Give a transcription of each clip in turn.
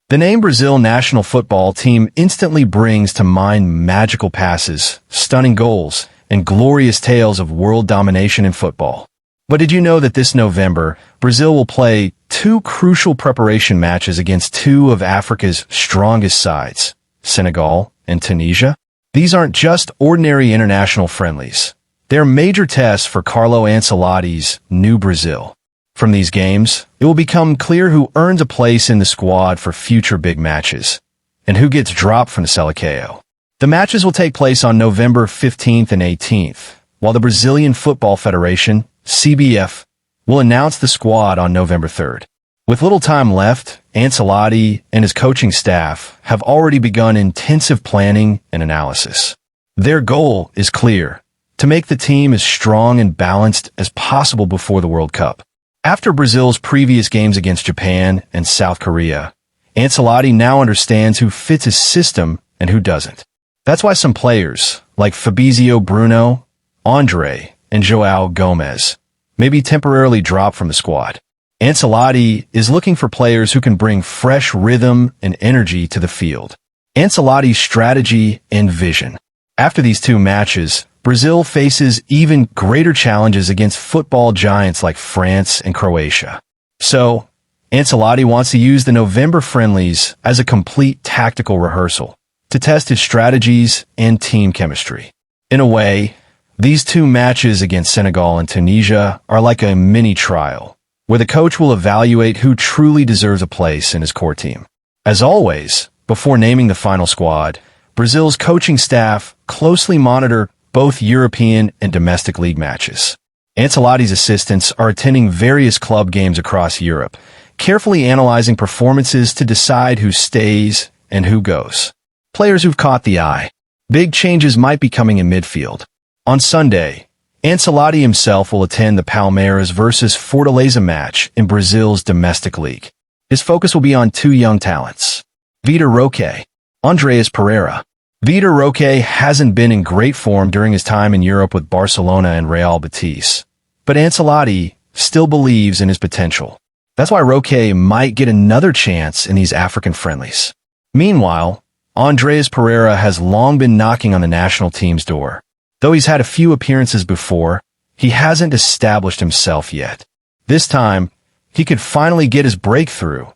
The name Brazil national football team instantly brings to mind magical passes, stunning goals, and glorious tales of world domination in football. But did you know that this November, Brazil will play two crucial preparation matches against two of Africa's strongest sides, Senegal and Tunisia? These aren't just ordinary international friendlies. They're major tests for Carlo Ancelotti's new Brazil. From these games, it will become clear who earns a place in the squad for future big matches, and who gets dropped from the Seleção. The matches will take place on November 15th and 18th, while the Brazilian Football Federation, CBF, will announce the squad on November 3rd. With little time left, Ancelotti and his coaching staff have already begun intensive planning and analysis. Their goal is clear: to make the team as strong and balanced as possible before the World Cup. After Brazil's previous games against Japan and South Korea, Ancelotti now understands who fits his system and who doesn't. That's why some players, like Fabrizio Bruno, Andre, and João Gomes, may be temporarily dropped from the squad. Ancelotti is looking for players who can bring fresh rhythm and energy to the field. Ancelotti's strategy and vision. After these two matches, Brazil faces even greater challenges against football giants like France and Croatia. So, Ancelotti wants to use the November friendlies as a complete tactical rehearsal to test his strategies and team chemistry. In a way, these two matches against Senegal and Tunisia are like a mini trial, where the coach will evaluate who truly deserves a place in his core team. As always, before naming the final squad, Brazil's coaching staff closely monitor both European and domestic league matches. Ancelotti's assistants are attending various club games across Europe, carefully analyzing performances to decide who stays and who goes. Players who've caught the eye. Big changes might be coming in midfield. On Sunday, Ancelotti himself will attend the Palmeiras versus Fortaleza match in Brazil's domestic league. His focus will be on two young talents, Vitor Roque, Andreas Pereira. Vitor Roque hasn't been in great form during his time in Europe with Barcelona and Real Betis, but Ancelotti still believes in his potential. That's why Roque might get another chance in these African friendlies. Meanwhile, Andreas Pereira has long been knocking on the national team's door. Though he's had a few appearances before, he hasn't established himself yet. This time, he could finally get his breakthrough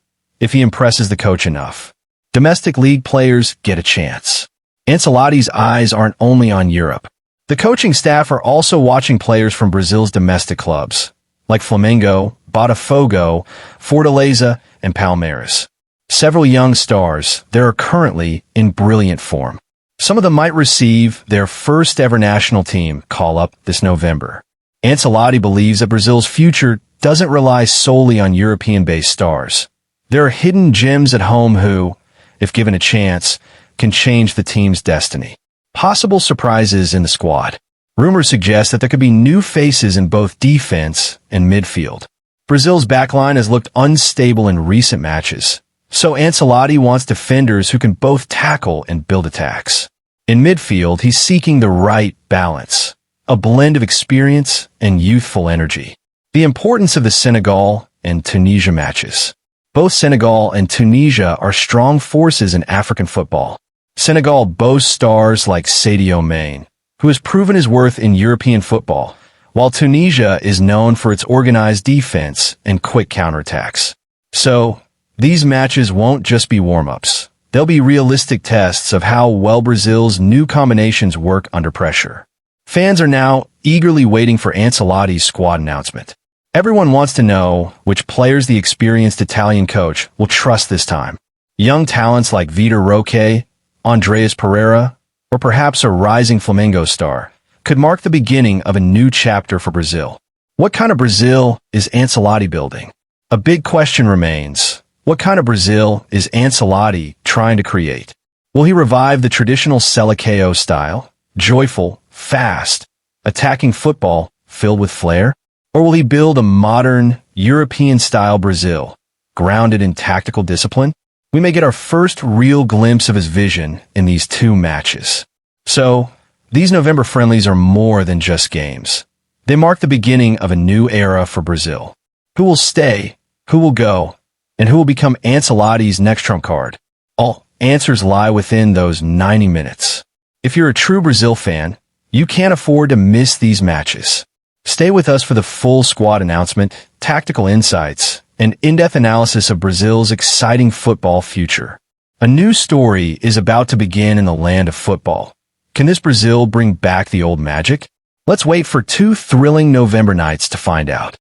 if he impresses the coach enough. Domestic league players get a chance. Ancelotti's eyes aren't only on Europe. The coaching staff are also watching players from Brazil's domestic clubs, like Flamengo, Botafogo, Fortaleza, and Palmeiras. Several young stars that are currently in brilliant form. Some of them might receive their first ever national team call-up this November. Ancelotti believes that Brazil's future doesn't rely solely on European-based stars. There are hidden gems at home who, if given a chance, can change the team's destiny. Possible surprises in the squad. Rumors suggest that there could be new faces in both defense and midfield. Brazil's backline has looked unstable in recent matches, so Ancelotti wants defenders who can both tackle and build attacks. In midfield, he's seeking the right balance, a blend of experience and youthful energy. The importance of the Senegal and Tunisia matches. Both Senegal and Tunisia are strong forces in African football. Senegal boasts stars like Sadio Mane, who has proven his worth in European football, while Tunisia is known for its organized defense and quick counterattacks. So, these matches won't just be warm-ups. They'll be realistic tests of how well Brazil's new combinations work under pressure. Fans are now eagerly waiting for Ancelotti's squad announcement. Everyone wants to know which players the experienced Italian coach will trust this time. Young talents like Vitor Roque, Andreas Pereira, or perhaps a rising Flamengo star, could mark the beginning of a new chapter for Brazil. What kind of Brazil is Ancelotti building? A big question remains. What kind of Brazil is Ancelotti trying to create? Will he revive the traditional Seleção style, joyful, fast, attacking football filled with flair? Or will he build a modern, European-style Brazil, grounded in tactical discipline? We may get our first real glimpse of his vision in these two matches. So, these November friendlies are more than just games. They mark the beginning of a new era for Brazil. Who will stay? Who will go? And who will become Ancelotti's next trump card? All answers lie within those 90 minutes. If you're a true Brazil fan, you can't afford to miss these matches. Stay with us for the full squad announcement, tactical insights, and in-depth analysis of Brazil's exciting football future. A new story is about to begin in the land of football. Can this Brazil bring back the old magic? Let's wait for 2 thrilling November nights to find out.